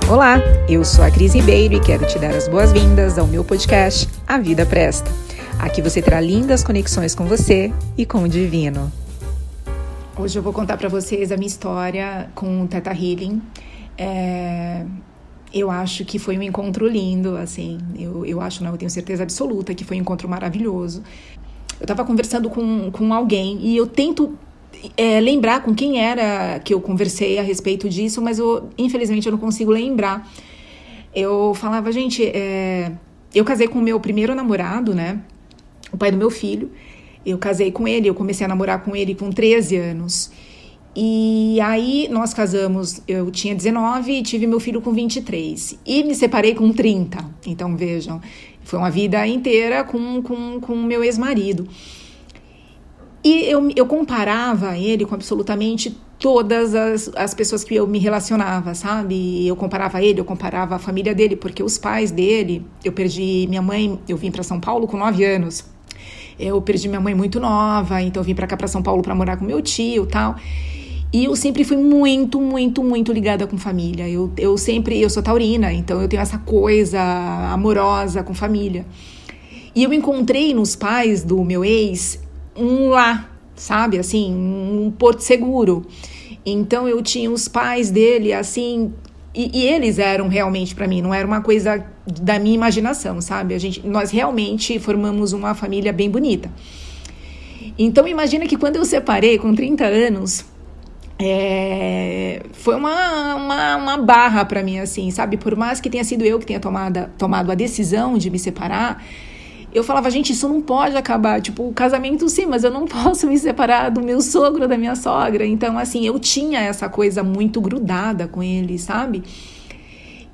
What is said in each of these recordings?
Olá, eu sou a Cris Ribeiro e quero te dar as boas-vindas ao meu podcast A Vida Presta. Aqui você terá lindas conexões com você e com o divino. Hoje eu vou contar para vocês a minha história com o Theta Healing. Eu acho que foi um encontro lindo, assim, eu tenho certeza absoluta que foi um encontro maravilhoso. Eu estava conversando com alguém e eu tento lembrar com quem era que eu conversei a respeito disso, mas infelizmente eu não consigo lembrar. Eu falava, gente, eu casei com o meu primeiro namorado, né, o pai do meu filho. Eu casei com ele, eu comecei a namorar com ele com 13 anos. E aí nós casamos, eu tinha 19 e tive meu filho com 23. E me separei com 30. Então vejam, foi uma vida inteira com o meu ex-marido. E eu comparava ele com absolutamente todas as pessoas que eu me relacionava, sabe? Eu comparava ele, eu comparava a família dele, porque os pais dele, eu perdi minha mãe, eu vim para São Paulo com 9 anos. Eu perdi minha mãe muito nova, então eu vim para cá, para São Paulo, para morar com meu tio e tal. E eu sempre fui muito, muito, muito ligada com família. Eu sou taurina, então eu tenho essa coisa amorosa com família. E eu encontrei nos pais do meu ex um lá, sabe, assim, um porto seguro. Então eu tinha os pais dele, assim, e eles eram realmente para mim, não era uma coisa da minha imaginação, sabe? Nós realmente formamos uma família bem bonita. Então imagina que quando eu separei com 30 anos, foi uma barra para mim, assim, sabe? Por mais que tenha sido eu que tenha tomado a decisão de me separar, eu falava, gente, isso não pode acabar. Tipo, o casamento sim, mas eu não posso me separar do meu sogro, da minha sogra. Então, assim, eu tinha essa coisa muito grudada com ele, sabe?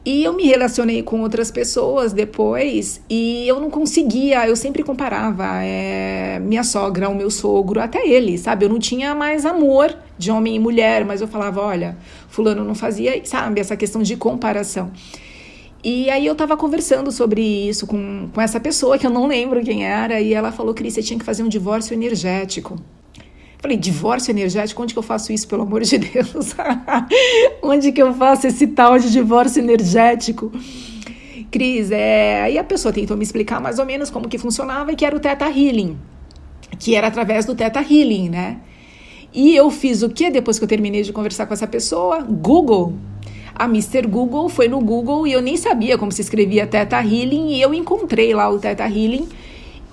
E eu me relacionei com outras pessoas depois e eu não conseguia, eu sempre comparava minha sogra, o meu sogro, até ele, sabe? Eu não tinha mais amor de homem e mulher, mas eu falava, olha, fulano não fazia, sabe? Essa questão de comparação. E aí eu tava conversando sobre isso com essa pessoa, que eu não lembro quem era, e ela falou, Cris, você tinha que fazer um divórcio energético. Falei, divórcio energético? Onde que eu faço isso, pelo amor de Deus? Onde que eu faço esse tal de divórcio energético? Cris, aí a pessoa tentou me explicar mais ou menos como que funcionava e que era o Theta Healing, que era através do Theta Healing, né? E eu fiz o quê depois que eu terminei de conversar com essa pessoa? Google. A Mr. Google foi no Google e eu nem sabia como se escrevia Theta Healing e eu encontrei lá o Theta Healing,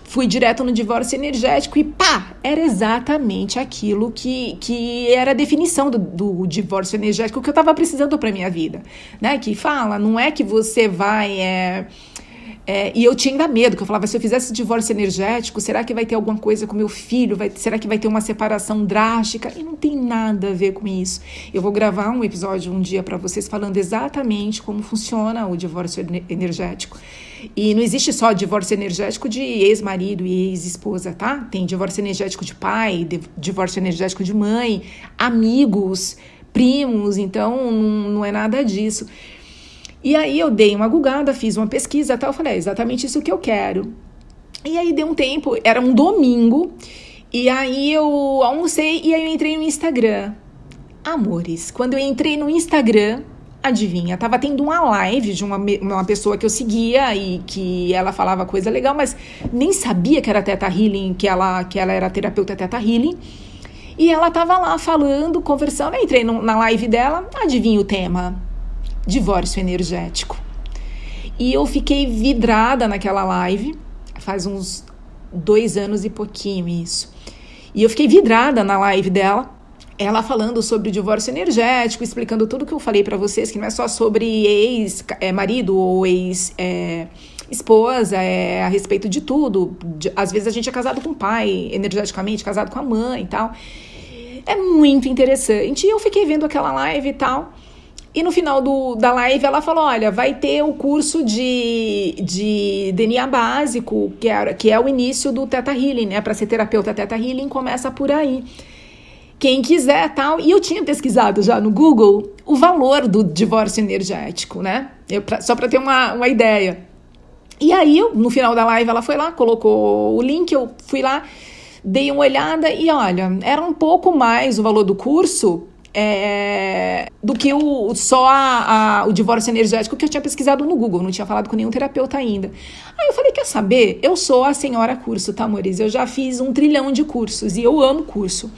fui direto no divórcio energético e pá, era exatamente aquilo que era a definição do divórcio energético que eu estava precisando para minha vida, né? Que fala, não é que você vai... e eu tinha ainda medo, que eu falava, se eu fizesse divórcio energético, será que vai ter alguma coisa com meu filho? Será que vai ter uma separação drástica? E não tem nada a ver com isso. Eu vou gravar um episódio um dia para vocês falando exatamente como funciona o divórcio energético. E não existe só divórcio energético de ex-marido e ex-esposa, tá? Tem divórcio energético de pai, divórcio energético de mãe, amigos, primos, então não é nada disso. E aí eu dei uma googada, fiz uma pesquisa e tal, falei, exatamente isso que eu quero. E aí deu um tempo, era um domingo, e aí eu almocei e aí eu entrei no Instagram. Amores, quando eu entrei no Instagram, adivinha, tava tendo uma live de uma pessoa que eu seguia e que ela falava coisa legal, mas nem sabia que era Theta Healing, que ela era terapeuta Theta Healing. E ela tava lá falando, conversando, eu entrei na live dela, adivinha o tema? Divórcio energético. E eu fiquei vidrada naquela live, faz uns 2 anos e pouquinho isso. E eu fiquei vidrada na live dela, ela falando sobre o divórcio energético, explicando tudo que eu falei pra vocês, que não é só sobre ex-marido ou ex-esposa, a respeito de tudo. Às vezes a gente é casado com o pai, energeticamente, casado com a mãe e tal. É muito interessante. E eu fiquei vendo aquela live e tal. E no final da live ela falou, olha, vai ter o curso de DNA básico, que é o início do Theta Healing, né? Para ser terapeuta Theta Healing, começa por aí. Quem quiser, tal. E eu tinha pesquisado já no Google o valor do divórcio energético, né? Só para ter uma ideia. E aí, no final da live, ela foi lá, colocou o link, eu fui lá, dei uma olhada e olha, era um pouco mais o valor do curso do que só o divórcio energético que eu tinha pesquisado no Google, não tinha falado com nenhum terapeuta ainda. Aí eu falei, quer saber? Eu sou a senhora curso, tá, amores? Eu já fiz 1 trilhão de cursos e eu amo curso.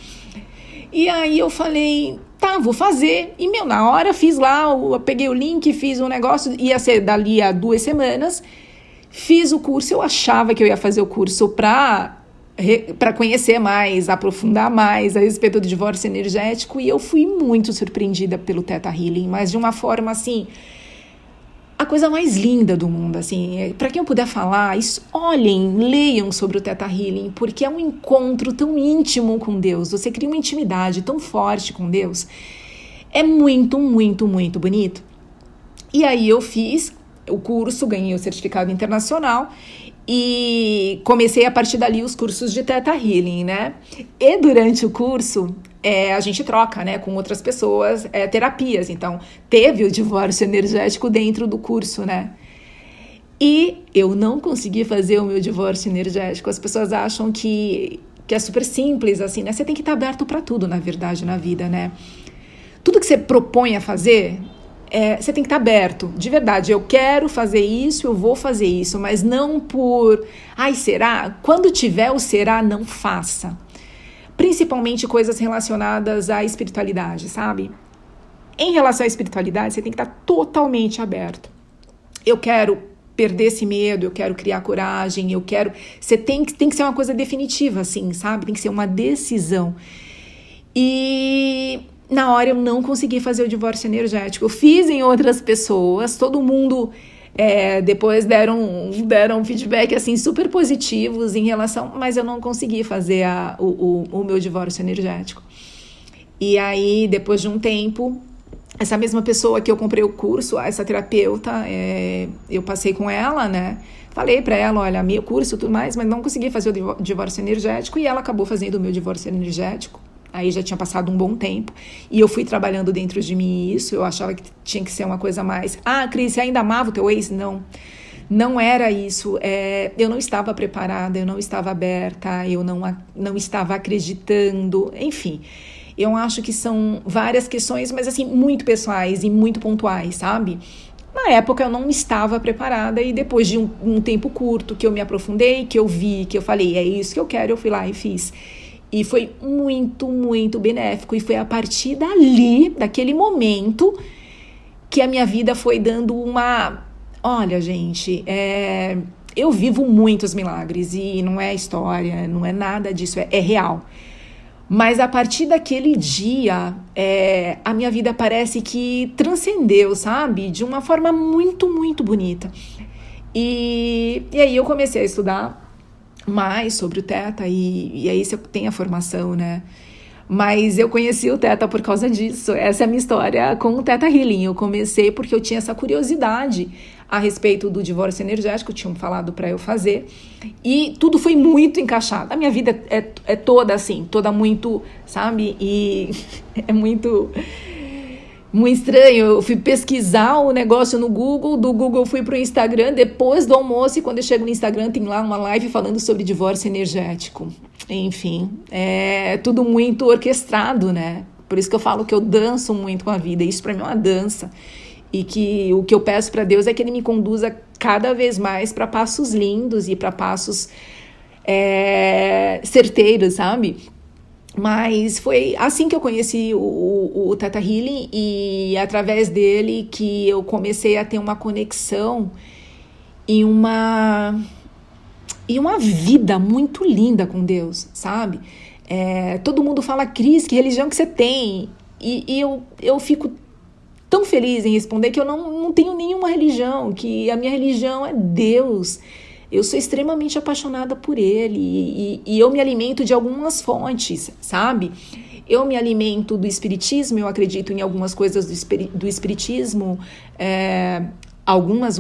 E aí eu falei, tá, vou fazer. E, na hora fiz lá, eu peguei o link, fiz um negócio, ia ser dali a 2 semanas, fiz o curso, eu achava que eu ia fazer o curso para conhecer mais, aprofundar mais a respeito do divórcio energético, e eu fui muito surpreendida pelo Theta Healing, mas de uma forma assim, a coisa mais linda do mundo, assim, para quem eu puder falar, olhem, leiam sobre o Theta Healing, porque é um encontro tão íntimo com Deus, você cria uma intimidade tão forte com Deus, é muito, muito, muito bonito. E aí eu fiz o curso, ganhei o certificado internacional, e comecei a partir dali os cursos de Theta Healing, né? E durante o curso, a gente troca, né, com outras pessoas, terapias. Então, teve o divórcio energético dentro do curso, né? E eu não consegui fazer o meu divórcio energético. As pessoas acham que é super simples, assim, né? Você tem que estar aberto para tudo, na verdade, na vida, né? Tudo que você propõe a fazer, você tem que estar aberto, de verdade, eu quero fazer isso, eu vou fazer isso, mas não por, será? Quando tiver o será, não faça. Principalmente coisas relacionadas à espiritualidade, sabe? Em relação à espiritualidade, você tem que estar totalmente aberto. Eu quero perder esse medo, eu quero criar coragem, você tem que ser uma coisa definitiva, assim, sabe? Tem que ser uma decisão. E na hora eu não consegui fazer o divórcio energético. Eu fiz em outras pessoas, todo mundo depois deram feedback assim, super positivos em relação, mas eu não consegui fazer o meu divórcio energético. E aí, depois de um tempo, essa mesma pessoa que eu comprei o curso, essa terapeuta, eu passei com ela, né? Falei pra ela, olha, meu curso e tudo mais, mas não consegui fazer o divórcio energético, e ela acabou fazendo o meu divórcio energético. Aí já tinha passado um bom tempo, e eu fui trabalhando dentro de mim isso, eu achava que tinha que ser uma coisa mais... Cris, você ainda amava o teu ex? Não era isso, eu não estava preparada, eu não estava aberta, eu não estava acreditando, enfim. Eu acho que são várias questões, mas assim, muito pessoais e muito pontuais, sabe? Na época eu não estava preparada, e depois de um tempo curto que eu me aprofundei, que eu vi, que eu falei, é isso que eu quero, eu fui lá e fiz. E foi muito, muito benéfico. E foi a partir dali, daquele momento, que a minha vida foi dando uma... Olha, gente, eu vivo muitos milagres. E não é história, não é nada disso, é real. Mas a partir daquele dia, a minha vida parece que transcendeu, sabe? De uma forma muito, muito bonita. E aí eu comecei a estudar mais sobre o Theta, e aí você tem a formação, né? Mas eu conheci o Theta por causa disso. Essa é a minha história com o Theta Healing. Eu comecei porque eu tinha essa curiosidade a respeito do divórcio energético, tinham falado para eu fazer, e tudo foi muito encaixado. A minha vida é toda assim, toda muito, sabe? E é muito estranho. Eu fui pesquisar o negócio no Google, do Google fui pro Instagram depois do almoço, e quando eu chego no Instagram tem lá uma live falando sobre divórcio energético. Enfim, é tudo muito orquestrado, né? Por isso que eu falo que eu danço muito com a vida, isso pra mim é uma dança. E que o que eu peço para Deus é que Ele me conduza cada vez mais para passos lindos e para passos certeiros, sabe? Mas foi assim que eu conheci o Theta Healing, e através dele que eu comecei a ter uma conexão e uma vida muito linda com Deus, sabe? Todo mundo fala, Cris, que religião que você tem? E eu fico tão feliz em responder que eu não tenho nenhuma religião, que a minha religião é Deus. Eu sou extremamente apaixonada por Ele, e eu me alimento de algumas fontes, sabe? Eu me alimento do Espiritismo, eu acredito em algumas coisas do Espiritismo,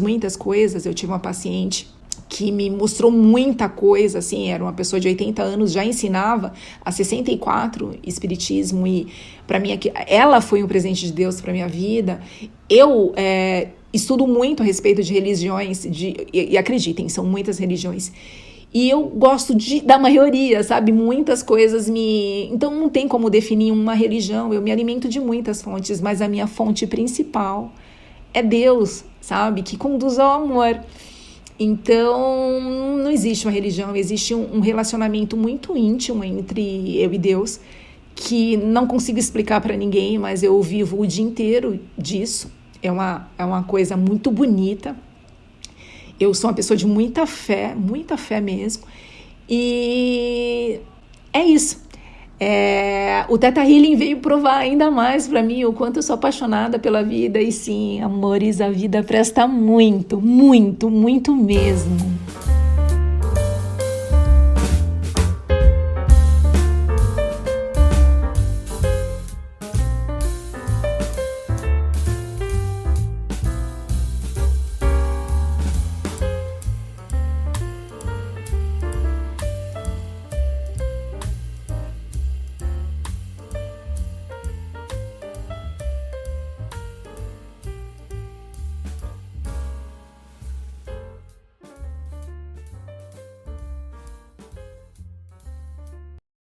muitas coisas. Eu tive uma paciente que me mostrou muita coisa, assim, era uma pessoa de 80 anos, já ensinava há 64 Espiritismo, e para mim ela foi um presente de Deus para minha vida. Eu estudo muito a respeito de religiões, e acreditem, são muitas religiões, E eu gosto da maioria, sabe? Muitas coisas me... Então não tem como definir uma religião. Eu me alimento de muitas fontes, mas a minha fonte principal é Deus, sabe? Que conduz ao amor. Então não existe uma religião, existe um relacionamento muito íntimo entre eu e Deus, que não consigo explicar para ninguém, mas eu vivo o dia inteiro disso. É uma coisa muito bonita. Eu sou uma pessoa de muita fé mesmo. E é isso. O Theta Healing veio provar ainda mais para mim o quanto eu sou apaixonada pela vida. E sim, amores, a vida presta muito, muito, muito mesmo.